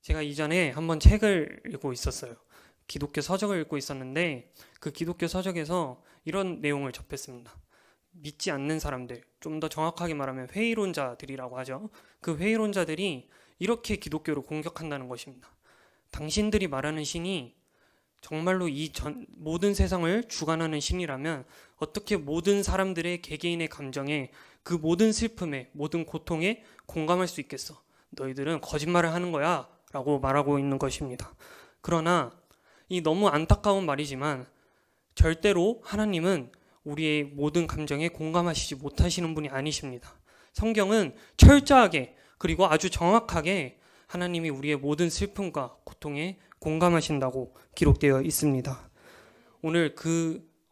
제가 이전에 한번 책을 읽고 있었어요. 기독교 서적을 읽고 있었는데 그 기독교 서적에서 이런 내용을 접했습니다. 믿지 않는 사람들, 좀 더 정확하게 말하면 회의론자들이라고 하죠. 그 회의론자들이 이렇게 기독교를 공격한다는 것입니다. 당신들이 말하는 신이 정말로 모든 세상을 주관하는 신이라면 어떻게 모든 사람들의 개개인의 감정에, 그 모든 슬픔에, 모든 고통에 공감할 수 있겠어? 너희들은 거짓말을 하는 거야 라고 말하고 있는 것입니다. 그러나 이 너무 안타까운 말이지만 절대로 하나님은 우리의 모든 감정에 공감하시지 못하시는 분이 아니십니다. 성경은 철저하게 그리고 아주 정확하게 하나님이 우리의 모든 슬픔과 고통에 공감하신다고 기록되어 있습니다. 오늘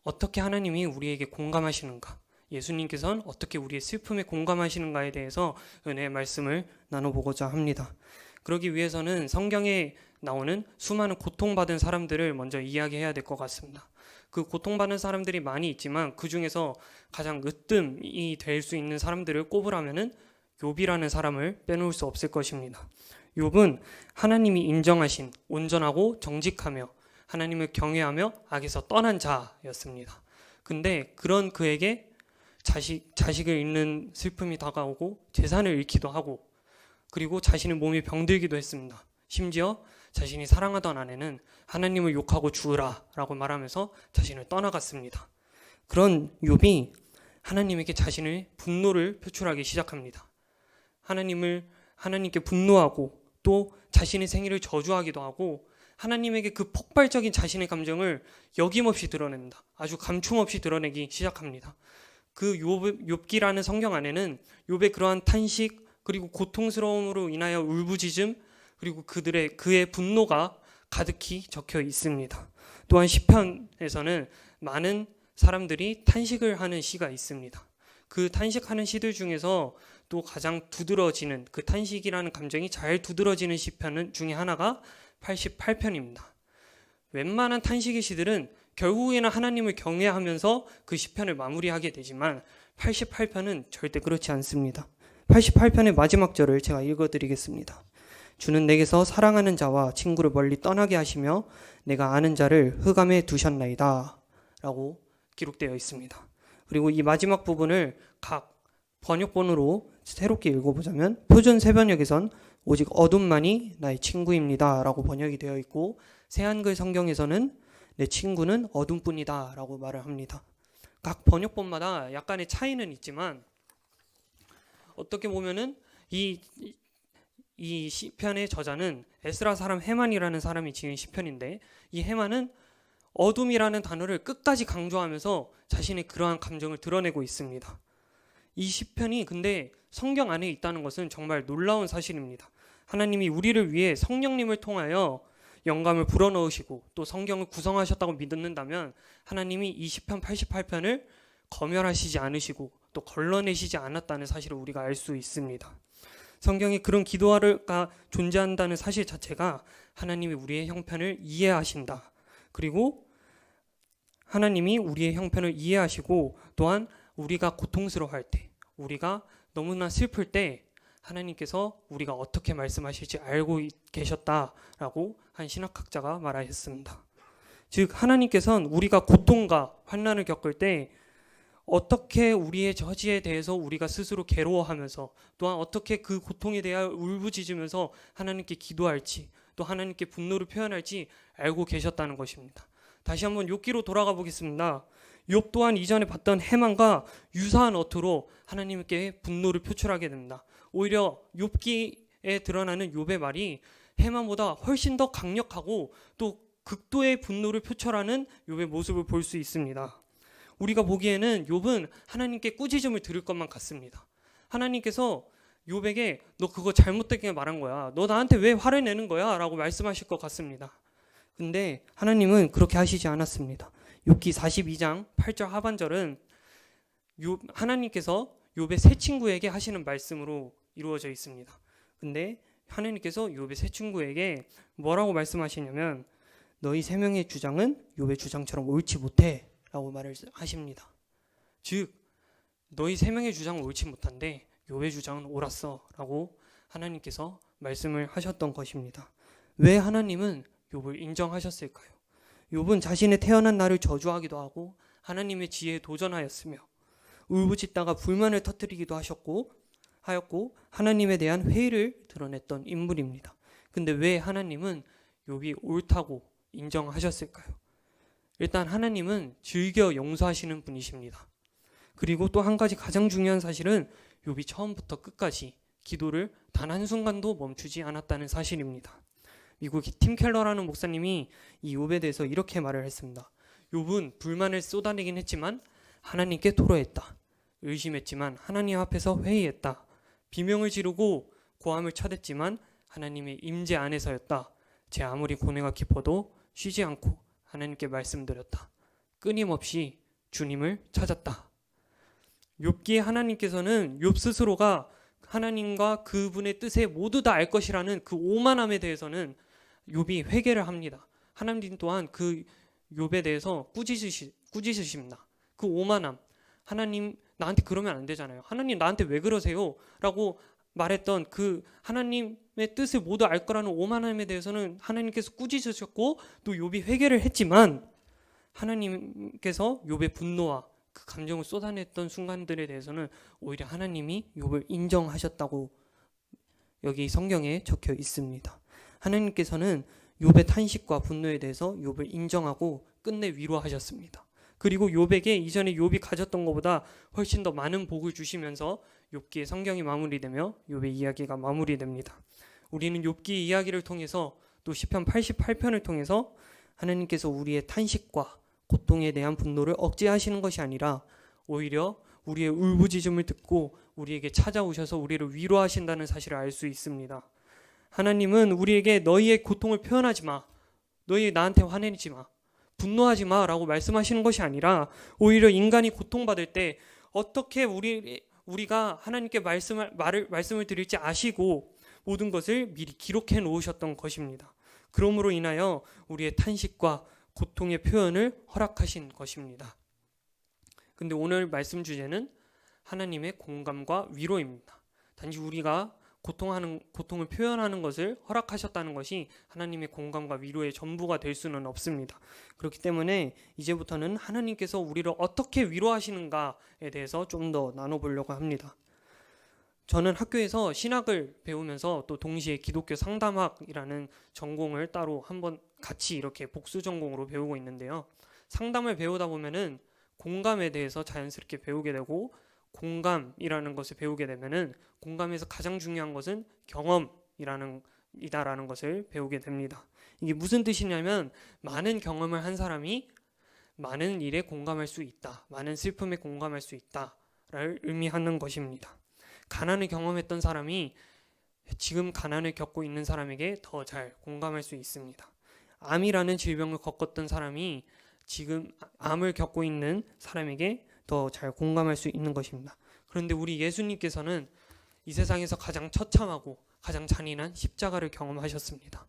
어떻게 하나님이 우리에게 공감하시는가, 예수님께서는 어떻게 우리의 슬픔에 공감하시는가에 대해서 은혜의 말씀을 나눠보고자 합니다. 그러기 위해서는 성경에 나오는 수많은 고통받은 사람들을 먼저 이야기해야 될 것 같습니다. 그 고통받는 사람들이 많이 있지만 그 중에서 가장 으뜸이 될 수 있는 사람들을 꼽으라면은 욥이라는 사람을 빼놓을 수 없을 것입니다. 욥은 하나님이 인정하신 온전하고 정직하며 하나님을 경외하며 악에서 떠난 자였습니다. 근데 그런 그에게 자식을 잃는 슬픔이 다가오고 재산을 잃기도 하고 그리고 자신의 몸이 병들기도 했습니다. 심지어 자신이 사랑하던 아내는 하나님을 욕하고 죽으라 라고 말하면서 자신을 떠나갔습니다. 그런 욥이 하나님에게 자신의 분노를 표출하기 시작합니다. 하나님께 분노하고 또 자신의 생일을 저주하기도 하고 하나님에게 그 폭발적인 자신의 감정을 여김없이 드러냅니다. 아주 감춤 없이 드러내기 시작합니다. 그 욥기라는 성경 안에는 욥의 그러한 탄식 그리고 고통스러움으로 인하여 울부짖음 그리고 그의 분노가 가득히 적혀 있습니다. 또한 시편에서는 많은 사람들이 탄식을 하는 시가 있습니다. 그 탄식하는 시들 중에서 또 가장 두드러지는 그 탄식이라는 감정이 잘 두드러지는 시편 중에 하나가 88편입니다. 웬만한 탄식의 시들은 결국에는 하나님을 경외하면서 그 시편을 마무리하게 되지만 88편은 절대 그렇지 않습니다. 88편의 마지막 절을 제가 읽어드리겠습니다. 주는 내게서 사랑하는 자와 친구를 멀리 떠나게 하시며 내가 아는 자를 흑암에 두셨나이다 라고 기록되어 있습니다. 그리고 이 마지막 부분을 각 번역본으로 새롭게 읽어보자면 표준 새번역에선 오직 어둠만이 나의 친구입니다 라고 번역이 되어 있고 새한글 성경에서는 내 친구는 어둠뿐이다 라고 말을 합니다. 각 번역본마다 약간의 차이는 있지만 어떻게 보면은 이 시편의 저자는 에스라 사람 헤만이라는 사람이 지은 시편인데 이 헤만은 어둠이라는 단어를 끝까지 강조하면서 자신의 그러한 감정을 드러내고 있습니다. 이 시편이 근데 성경 안에 있다는 것은 정말 놀라운 사실입니다. 하나님이 우리를 위해 성령님을 통하여 영감을 불어넣으시고 또 성경을 구성하셨다고 믿는다면 하나님이 이 시편 88편을 검열하시지 않으시고 또 걸러내시지 않았다는 사실을 우리가 알 수 있습니다. 성경에 그런 기도가 존재한다는 사실 자체가 하나님이 우리의 형편을 이해하신다. 그리고 하나님이 우리의 형편을 이해하시고 또한 우리가 고통스러워할 때, 우리가 너무나 슬플 때 하나님께서 우리가 어떻게 말씀하실지 알고 계셨다라고 한 신학학자가 말하였습니다. 즉 하나님께서는 우리가 고통과 환난을 겪을 때 어떻게 우리의 저지에 대해서 우리가 스스로 괴로워하면서 또한 어떻게 그 고통에 대하여 울부짖으면서 하나님께 기도할지 또 하나님께 분노를 표현할지 알고 계셨다는 것입니다. 다시 한번 욥기로 돌아가 보겠습니다. 욥 또한 이전에 봤던 해만과 유사한 어투로 하나님께 분노를 표출하게 됩니다. 오히려 욥기에 드러나는 욥의 말이 해만보다 훨씬 더 강력하고 또 극도의 분노를 표출하는 욥의 모습을 볼 수 있습니다. 우리가 보기에는 욥은 하나님께 꾸짖음을 들을 것만 같습니다. 하나님께서 욥에게 너 그거 잘못되게 말한 거야. 너 나한테 왜 화를 내는 거야? 라고 말씀하실 것 같습니다. 근데 하나님은 그렇게 하시지 않았습니다. 욥기 42장 8절 하반절은 하나님께서 욥의 새 친구에게 하시는 말씀으로 이루어져 있습니다. 근데 하나님께서 욥의 새 친구에게 뭐라고 말씀하시냐면 너희 세 명의 주장은 욥의 주장처럼 옳지 못해 라고 말을 하십니다. 즉 너희 세 명의 주장은 옳지 못한데 욥의 주장은 옳았어 라고 하나님께서 말씀을 하셨던 것입니다. 왜 하나님은 욥을 인정하셨을까요? 욥은 자신의 태어난 날을 저주하기도 하고 하나님의 지혜에 도전하였으며 울부짖다가 불만을 터뜨리기도 하였고 하나님에 대한 회의를 드러냈던 인물입니다. 근데 왜 하나님은 욥이 옳다고 인정하셨을까요? 일단 하나님은 즐겨 용서하시는 분이십니다. 그리고 또 한 가지 가장 중요한 사실은 욥이 처음부터 끝까지 기도를 단 한순간도 멈추지 않았다는 사실입니다. 미국 팀 켈러라는 목사님이 이 욥에 대해서 이렇게 말을 했습니다. 욥은 불만을 쏟아내긴 했지만 하나님께 토로했다. 의심했지만 하나님 앞에서 회의했다. 비명을 지르고 고함을 쳐댔지만 하나님의 임재 안에서였다. 제 아무리 고뇌가 깊어도 쉬지 않고 하나님께 말씀드렸다. 끊임없이 주님을 찾았다. 욥기에 하나님께서는 욥 스스로가 하나님과 그분의 뜻에 모두 다 알 것이라는 그 오만함에 대해서는 욥이 회개를 합니다. 하나님 또한 그 욥에 대해서 꾸짖으십니다. 그 오만함, 하나님 나한테 그러면 안 되잖아요. 하나님 나한테 왜 그러세요? 라고 말했던 그 하나님의 뜻을 모두 알 거라는 오만함에 대해서는 하나님께서 꾸짖으셨고 또 욥이 회개를 했지만 하나님께서 욥의 분노와 그 감정을 쏟아냈던 순간들에 대해서는 오히려 하나님이 욥을 인정하셨다고 여기 성경에 적혀 있습니다. 하나님께서는 욥의 탄식과 분노에 대해서 욥을 인정하고 끝내 위로하셨습니다. 그리고 욥에게 이전에 욥이 가졌던 것보다 훨씬 더 많은 복을 주시면서 욥기의 성경이 마무리되며 욥의 이야기가 마무리됩니다. 우리는 욥기 이야기를 통해서 또 시편 88편을 통해서 하나님께서 우리의 탄식과 고통에 대한 분노를 억제하시는 것이 아니라 오히려 우리의 울부짖음을 듣고 우리에게 찾아오셔서 우리를 위로하신다는 사실을 알 수 있습니다. 하나님은 우리에게 너희의 고통을 표현하지 마. 너희 나한테 화내지 마. 분노하지 마 라고 말씀하시는 것이 아니라 오히려 인간이 고통받을 때 어떻게 우리가 하나님께 말씀을 드릴지 아시고 모든 것을 미리 기록해 놓으셨던 것입니다. 그러므로 인하여 우리의 탄식과 고통의 표현을 허락하신 것입니다. 근데 오늘 말씀 주제는 하나님의 공감과 위로입니다. 단지 우리가 고통을 표현하는 것을 허락하셨다는 것이 하나님의 공감과 위로의 전부가 될 수는 없습니다. 그렇기 때문에 이제부터는 하나님께서 우리를 어떻게 위로하시는가에 대해서 좀 더 나눠보려고 합니다. 저는 학교에서 신학을 배우면서 또 동시에 기독교 상담학이라는 전공을 따로 한번 같이 이렇게 복수 전공으로 배우고 있는데요. 상담을 배우다 보면은 공감에 대해서 자연스럽게 배우게 되고 공감이라는 것을 배우게 되면은 공감에서 가장 중요한 것은 경험이라는 이다라는 것을 배우게 됩니다. 이게 무슨 뜻이냐면 많은 경험을 한 사람이 많은 일에 공감할 수 있다. 많은 슬픔에 공감할 수 있다를 의미하는 것입니다. 가난을 경험했던 사람이 지금 가난을 겪고 있는 사람에게 더 잘 공감할 수 있습니다. 암이라는 질병을 겪었던 사람이 지금 암을 겪고 있는 사람에게 더 잘 공감할 수 있는 것입니다. 그런데 우리 예수님께서는 이 세상에서 가장 처참하고 가장 잔인한 십자가를 경험하셨습니다.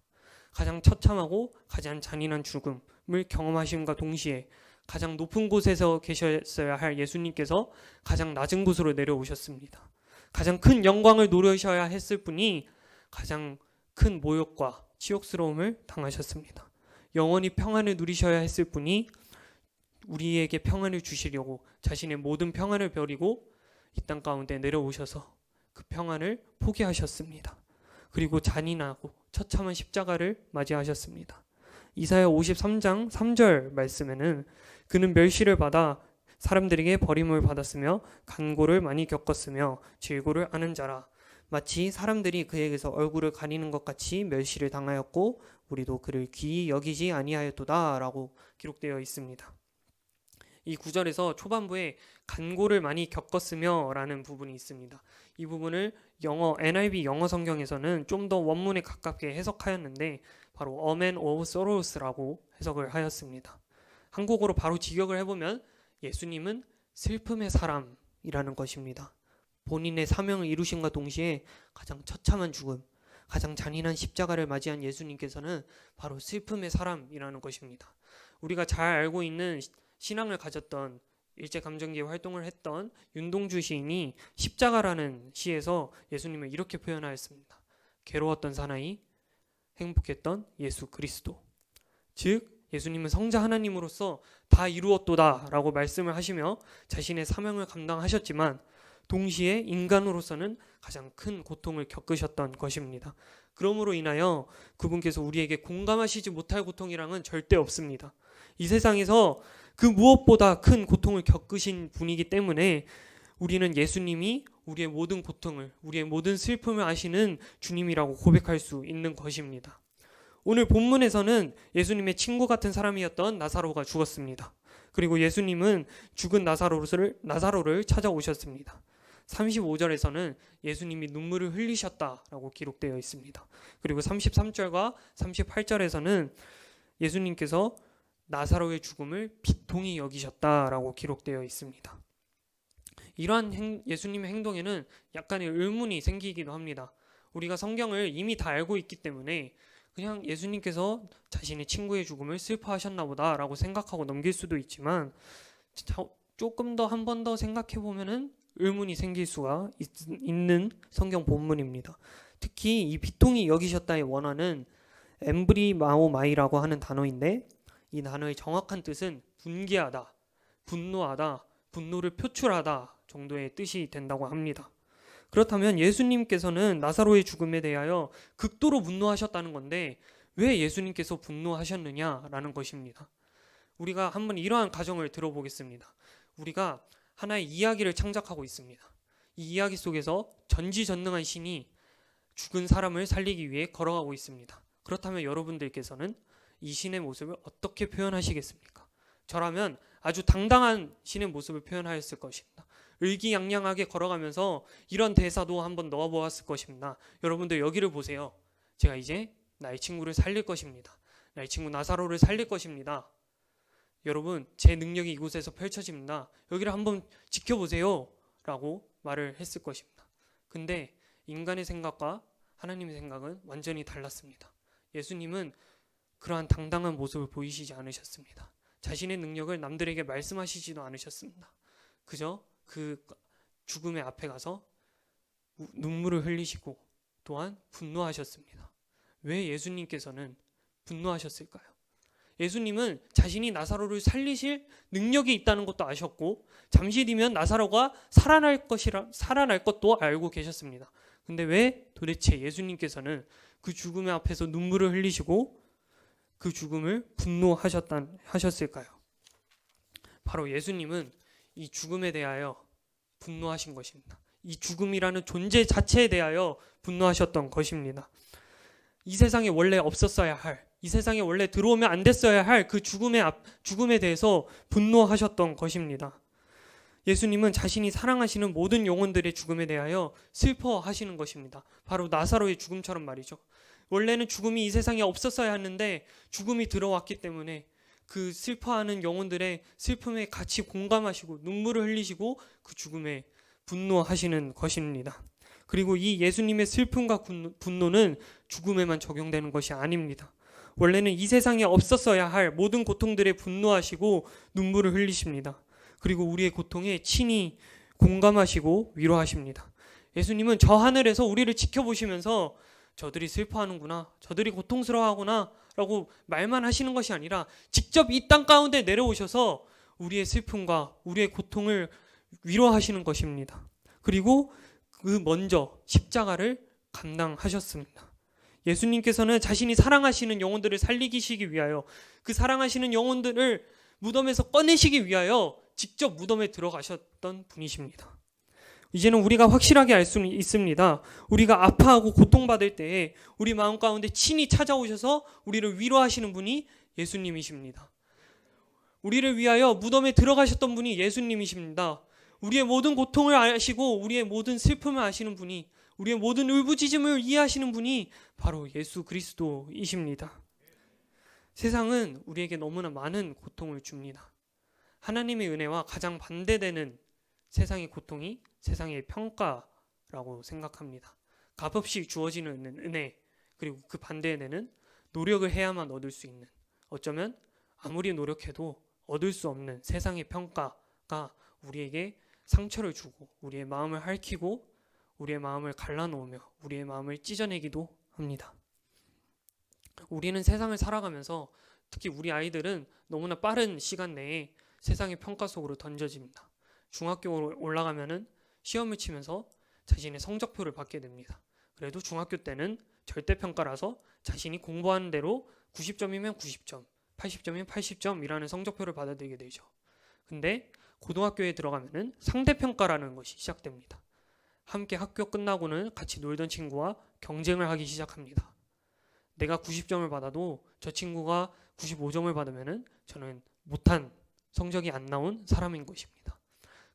가장 처참하고 가장 잔인한 죽음을 경험하심과 동시에 가장 높은 곳에서 계셨어야 할 예수님께서 가장 낮은 곳으로 내려오셨습니다. 가장 큰 영광을 누리셔야 했을 분이 가장 큰 모욕과 치욕스러움을 당하셨습니다. 영원히 평안을 누리셔야 했을 분이 우리에게 평안을 주시려고 자신의 모든 평안을 버리고 이 땅 가운데 내려오셔서 그 평안을 포기하셨습니다. 그리고 잔인하고 처참한 십자가를 맞이하셨습니다. 이사야 53장 3절 말씀에는 그는 멸시를 받아 사람들에게 버림을 받았으며 간고를 많이 겪었으며 질고를 아는 자라. 마치 사람들이 그에게서 얼굴을 가리는 것 같이 멸시를 당하였고 우리도 그를 귀히 여기지 아니하였도다 라고 기록되어 있습니다. 이 구절에서 초반부에 간고를 많이 겪었으며 라는 부분이 있습니다. 이 부분을 NIV 영어 성경에서는 좀 더 원문에 가깝게 해석하였는데 바로 A Man of Sorrows라고 해석을 하였습니다. 한국어로 바로 직역을 해보면 예수님은 슬픔의 사람이라는 것입니다. 본인의 사명을 이루심과 동시에 가장 처참한 죽음, 가장 잔인한 십자가를 맞이한 예수님께서는 바로 슬픔의 사람이라는 것입니다. 우리가 잘 알고 있는 신앙을 가졌던 일제감정기에 활동을 했던 윤동주 시인이 십자가라는 시에서 예수님을 이렇게 표현하였습니다. 괴로웠던 사나이, 행복했던 예수 그리스도. 즉 예수님은 성자 하나님으로서 다 이루었도다 라고 말씀을 하시며 자신의 사명을 감당하셨지만 동시에 인간으로서는 가장 큰 고통을 겪으셨던 것입니다. 그러므로 인하여 그분께서 우리에게 공감하시지 못할 고통이랑은 절대 없습니다. 이 세상에서 그 무엇보다 큰 고통을 겪으신 분이기 때문에 우리는 예수님이 우리의 모든 고통을, 우리의 모든 슬픔을 아시는 주님이라고 고백할 수 있는 것입니다. 오늘 본문에서는 예수님의 친구 같은 사람이었던 나사로가 죽었습니다. 그리고 예수님은 죽은 나사로를 찾아오셨습니다. 35절에서는 예수님이 눈물을 흘리셨다라고 기록되어 있습니다. 그리고 33절과 38절에서는 예수님께서 나사로의 죽음을 비통히 여기셨다라고 기록되어 있습니다. 이러한 예수님의 행동에는 약간의 의문이 생기기도 합니다. 우리가 성경을 이미 다 알고 있기 때문에 그냥 예수님께서 자신의 친구의 죽음을 슬퍼하셨나 보다라고 생각하고 넘길 수도 있지만 조금 더 한 번 더 생각해 보면은 의문이 생길 수가 있는 성경 본문입니다. 특히 이 비통히 여기셨다의 원어는 엠브리마오마이라고 하는 단어인데 이 단어의 정확한 뜻은 분개하다, 분노하다, 분노를 표출하다 정도의 뜻이 된다고 합니다. 그렇다면 예수님께서는 나사로의 죽음에 대하여 극도로 분노하셨다는 건데 왜 예수님께서 분노하셨느냐라는 것입니다. 우리가 한번 이러한 가정을 들어보겠습니다. 우리가 하나의 이야기를 창작하고 있습니다. 이 이야기 속에서 전지전능한 신이 죽은 사람을 살리기 위해 걸어가고 있습니다. 그렇다면 여러분들께서는 이 신의 모습을 어떻게 표현하시겠습니까? 저라면 아주 당당한 신의 모습을 표현하였을 것입니다. 의기양양하게 걸어가면서 이런 대사도 한번 넣어보았을 것입니다. 여러분들 여기를 보세요. 제가 이제 나의 친구를 살릴 것입니다. 나의 친구 나사로를 살릴 것입니다. 여러분 제 능력이 이곳에서 펼쳐집니다. 여기를 한번 지켜보세요 라고 말을 했을 것입니다. 근데 인간의 생각과 하나님의 생각은 완전히 달랐습니다. 예수님은 그러한 당당한 모습을 보이시지 않으셨습니다. 자신의 능력을 남들에게 말씀하시지도 않으셨습니다. 그저 그 죽음의 앞에 가서 눈물을 흘리시고 또한 분노하셨습니다. 왜 예수님께서는 분노하셨을까요? 예수님은 자신이 나사로를 살리실 능력이 있다는 것도 아셨고 잠시 뒤면 나사로가 살아날 것도 알고 계셨습니다. 근데 왜 도대체 예수님께서는 그 죽음의 앞에서 눈물을 흘리시고 그 죽음을 분노하셨을까요? 바로 예수님은 이 죽음에 대하여 분노하신 것입니다. 이 죽음이라는 존재 자체에 대하여 분노하셨던 것입니다. 이 세상에 원래 없었어야 할, 이 세상에 원래 들어오면 안 됐어야 할 그 죽음에 대해서 분노하셨던 것입니다. 예수님은 자신이 사랑하시는 모든 영혼들의 죽음에 대하여 슬퍼하시는 것입니다. 바로 나사로의 죽음처럼 말이죠. 원래는 죽음이 이 세상에 없었어야 했는데 죽음이 들어왔기 때문에 그 슬퍼하는 영혼들의 슬픔에 같이 공감하시고 눈물을 흘리시고 그 죽음에 분노하시는 것입니다. 그리고 이 예수님의 슬픔과 분노는 죽음에만 적용되는 것이 아닙니다. 원래는 이 세상에 없었어야 할 모든 고통들에 분노하시고 눈물을 흘리십니다. 그리고 우리의 고통에 친히 공감하시고 위로하십니다. 예수님은 저 하늘에서 우리를 지켜보시면서 저들이 슬퍼하는구나, 저들이 고통스러워하구나 라고 말만 하시는 것이 아니라 직접 이 땅 가운데 내려오셔서 우리의 슬픔과 우리의 고통을 위로하시는 것입니다. 그리고 그 먼저 십자가를 감당하셨습니다. 예수님께서는 자신이 사랑하시는 영혼들을 살리시기 위하여 그 사랑하시는 영혼들을 무덤에서 꺼내시기 위하여 직접 무덤에 들어가셨던 분이십니다. 이제는 우리가 확실하게 알 수 있습니다. 우리가 아파하고 고통받을 때에 우리 마음 가운데 친히 찾아오셔서 우리를 위로하시는 분이 예수님이십니다. 우리를 위하여 무덤에 들어가셨던 분이 예수님이십니다. 우리의 모든 고통을 아시고 우리의 모든 슬픔을 아시는 분이, 우리의 모든 울부짖음을 이해하시는 분이 바로 예수 그리스도이십니다. 세상은 우리에게 너무나 많은 고통을 줍니다. 하나님의 은혜와 가장 반대되는 세상의 고통이 세상의 평가라고 생각합니다. 값없이 주어지는 은혜, 그리고 그 반대의 은혜는 노력을 해야만 얻을 수 있는, 어쩌면 아무리 노력해도 얻을 수 없는 세상의 평가가 우리에게 상처를 주고 우리의 마음을 핥히고 우리의 마음을 갈라놓으며 우리의 마음을 찢어내기도 합니다. 우리는 세상을 살아가면서 특히 우리 아이들은 너무나 빠른 시간 내에 세상의 평가 속으로 던져집니다. 중학교로 올라가면은 시험을 치면서 자신의 성적표를 받게 됩니다. 그래도 중학교 때는 절대평가라서 자신이 공부하는 대로 90점이면 90점, 80점이면 80점이라는 성적표를 받아들이게 되죠. 근데 고등학교에 들어가면은 상대평가라는 것이 시작됩니다. 함께 학교 끝나고는 같이 놀던 친구와 경쟁을 하기 시작합니다. 내가 90점을 받아도 저 친구가 95점을 받으면은 저는 못한 성적이 안 나온 사람인 것입니다.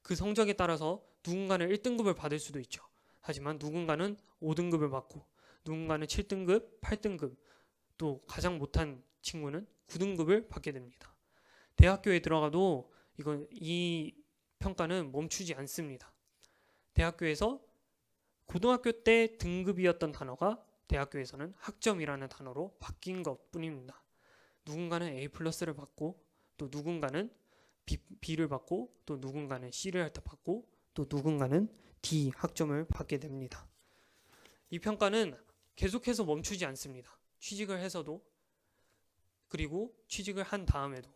그 성적에 따라서 누군가는 1등급을 받을 수도 있죠. 하지만 누군가는 5등급을 받고 누군가는 7등급, 8등급, 또 가장 못한 친구는 9등급을 받게 됩니다. 대학교에 들어가도 이 평가는 멈추지 않습니다. 대학교에서 고등학교 때 등급이었던 단어가 대학교에서는 학점이라는 단어로 바뀐 것뿐입니다. 누군가는 A+를 받고 또 누군가는 B를 받고 또 누군가는 C를 받고 또 누군가는 D 학점을 받게 됩니다. 이 평가는 계속해서 멈추지 않습니다. 취직을 해서도 그리고 취직을 한 다음에도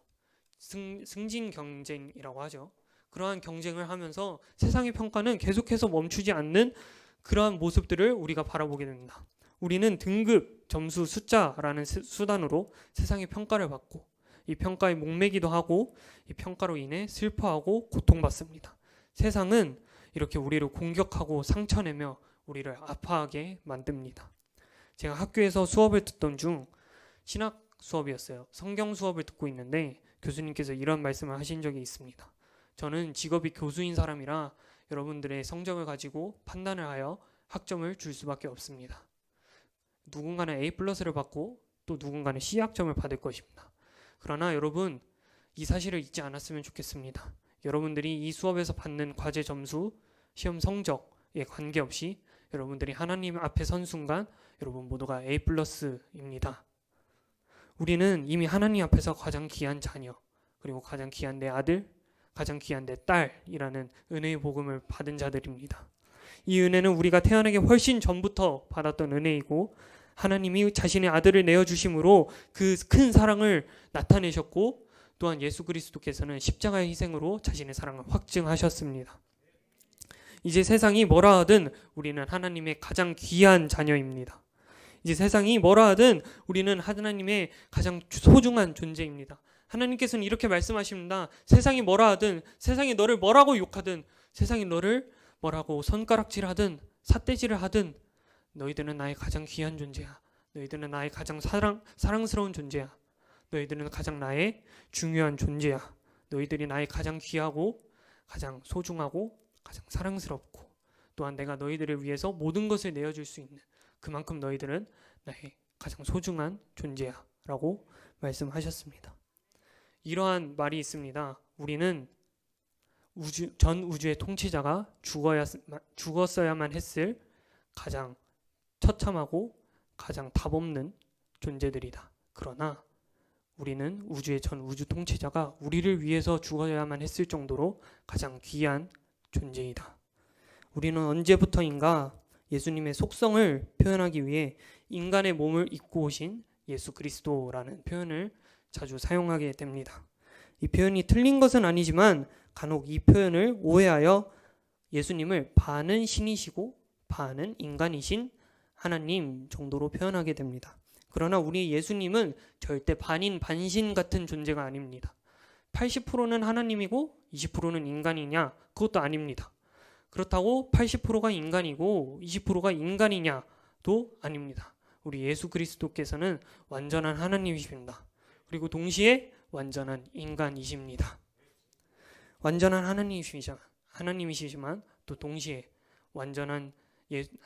승진 경쟁이라고 하죠. 그러한 경쟁을 하면서 세상의 평가는 계속해서 멈추지 않는 그러한 모습들을 우리가 바라보게 됩니다. 우리는 등급, 점수, 숫자라는 수단으로 세상의 평가를 받고 이 평가에 목매기도 하고 이 평가로 인해 슬퍼하고 고통받습니다. 세상은 이렇게 우리를 공격하고 상처내며 우리를 아파하게 만듭니다. 제가 학교에서 수업을 듣던 중 신학 수업이었어요. 성경 수업을 듣고 있는데 교수님께서 이런 말씀을 하신 적이 있습니다. 저는 직업이 교수인 사람이라 여러분들의 성적을 가지고 판단을 하여 학점을 줄 수밖에 없습니다. 누군가는 A+를 받고 또 누군가는 C 학점을 받을 것입니다. 그러나 여러분 이 사실을 잊지 않았으면 좋겠습니다. 여러분들이 이 수업에서 받는 과제 점수, 시험 성적에 관계없이 여러분들이 하나님 앞에 선 순간 여러분 모두가 A+입니다. 우리는 이미 하나님 앞에서 가장 귀한 자녀, 그리고 가장 귀한 내 아들, 가장 귀한 내 딸이라는 은혜의 복음을 받은 자들입니다. 이 은혜는 우리가 태어나기 훨씬 전부터 받았던 은혜이고 하나님이 자신의 아들을 내어주심으로 그 큰 사랑을 나타내셨고 또한 예수 그리스도께서는 십자가의 희생으로 자신의 사랑을 확증하셨습니다. 이제 세상이 뭐라 하든 우리는 하나님의 가장 귀한 자녀입니다. 이제 세상이 뭐라 하든 우리는 하나님의 가장 소중한 존재입니다. 하나님께서는 이렇게 말씀하십니다. 세상이 뭐라 하든, 세상이 너를 뭐라고 욕하든, 세상이 너를 뭐라고 손가락질하든 삿대질을 하든 너희들은 나의 가장 귀한 존재야. 너희들은 나의 가장 사랑스러운 존재야. 너희들은 가장 나의 중요한 존재야. 너희들이 나의 가장 귀하고 가장 소중하고 가장 사랑스럽고 또한 내가 너희들을 위해서 모든 것을 내어줄 수 있는 그만큼 너희들은 나의 가장 소중한 존재야 라고 말씀하셨습니다. 이러한 말이 있습니다. 우리는 전 우주의 통치자가 죽었어야만 했을 가장 처참하고 가장 답없는 존재들이다. 그러나 우리는 전 우주 통치자가 우리를 위해서 죽어야만 했을 정도로 가장 귀한 존재이다. 우리는 언제부터인가 예수님의 속성을 표현하기 위해 인간의 몸을 입고 오신 예수 그리스도라는 표현을 자주 사용하게 됩니다. 이 표현이 틀린 것은 아니지만 간혹 이 표현을 오해하여 예수님을 반은 신이시고 반은 인간이신 하나님 정도로 표현하게 됩니다. 그러나 우리 예수님은 절대 반인 반신 같은 존재가 아닙니다. 80%는 하나님이고 20%는 인간이냐? 그것도 아닙니다. 그렇다고 80%가 인간이고 20%가 인간이냐도 아닙니다. 우리 예수 그리스도께서는 완전한 하나님이십니다. 그리고 동시에 완전한 인간이십니다. 완전한 하나님이시지만 또 동시에 완전한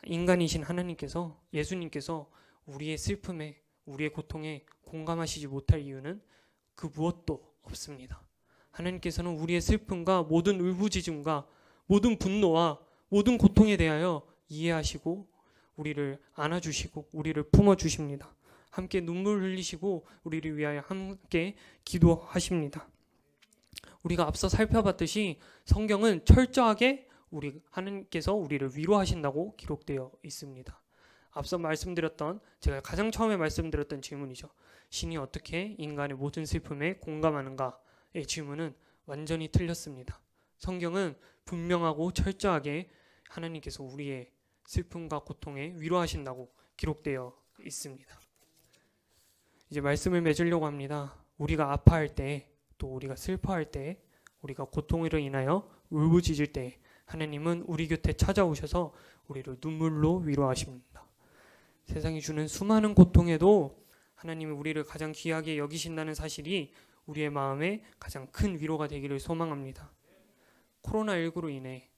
인간이신 하나님께서 예수님께서 우리의 슬픔에 우리의 고통에 공감하시지 못할 이유는 그 무엇도 없습니다. 하나님께서는 우리의 슬픔과 모든 울부짖음과 모든 분노와 모든 고통에 대하여 이해하시고 우리를 안아주시고 우리를 품어주십니다. 함께 눈물 흘리시고 우리를 위하여 함께 기도하십니다. 우리가 앞서 살펴봤듯이 성경은 철저하게 하나님께서 우리를 위로하신다고 기록되어 있습니다. 앞서 말씀드렸던 제가 가장 처음에 말씀드렸던 질문이죠. 신이 어떻게 인간의 모든 슬픔에 공감하는가의 질문은 완전히 틀렸습니다. 성경은 분명하고 철저하게 하나님께서 우리의 슬픔과 고통에 위로하신다고 기록되어 있습니다. 이제 말씀을 맺으려고 합니다. 우리가 아파할 때, 또 우리가 슬퍼할 때, 우리가 고통으로 인하여 울부짖을 때 하나님은 우리 곁에 찾아오셔서 우리를 눈물로 위로하십니다. 세상이 주는 수많은 고통에도 하나님이 우리를 가장 귀하게 여기신다는 사실이 우리의 마음에 가장 큰 위로가 되기를 소망합니다. 코로나19로 인해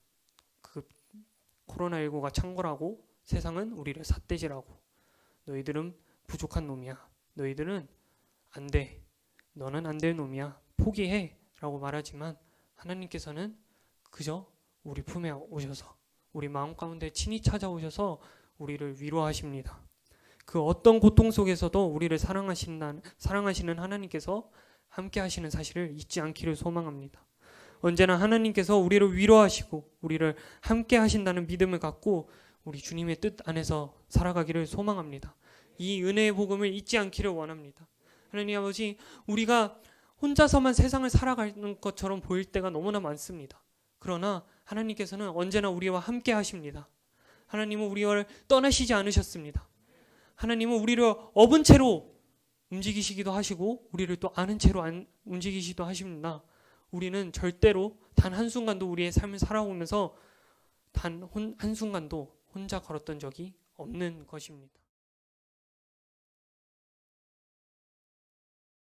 코로나19가 창궐하고 세상은 우리를 삿대질하고 너희들은 부족한 놈이야. 너희들은 안 돼. 너는 안 될 놈이야. 포기해. 라고 말하지만 하나님께서는 그저 우리 품에 오셔서 우리 마음 가운데 친히 찾아오셔서 우리를 위로하십니다. 그 어떤 고통 속에서도 우리를 사랑하시는 하나님께서 함께 하시는 사실을 잊지 않기를 소망합니다. 언제나 하나님께서 우리를 위로하시고 우리를 함께 하신다는 믿음을 갖고 우리 주님의 뜻 안에서 살아가기를 소망합니다. 이 은혜의 복음을 잊지 않기를 원합니다. 하나님 아버지, 우리가 혼자서만 세상을 살아가는 것처럼 보일 때가 너무나 많습니다. 그러나 하나님께서는 언제나 우리와 함께 하십니다. 하나님은 우리를 떠나시지 않으셨습니다. 하나님은 우리를 업은 채로 움직이시기도 하시고 우리를 또 아는 채로 움직이시기도 하십니다. 우리는 절대로 단 한순간도 우리의 삶을 살아오면서 단 한순간도 혼자 걸었던 적이 없는 것입니다.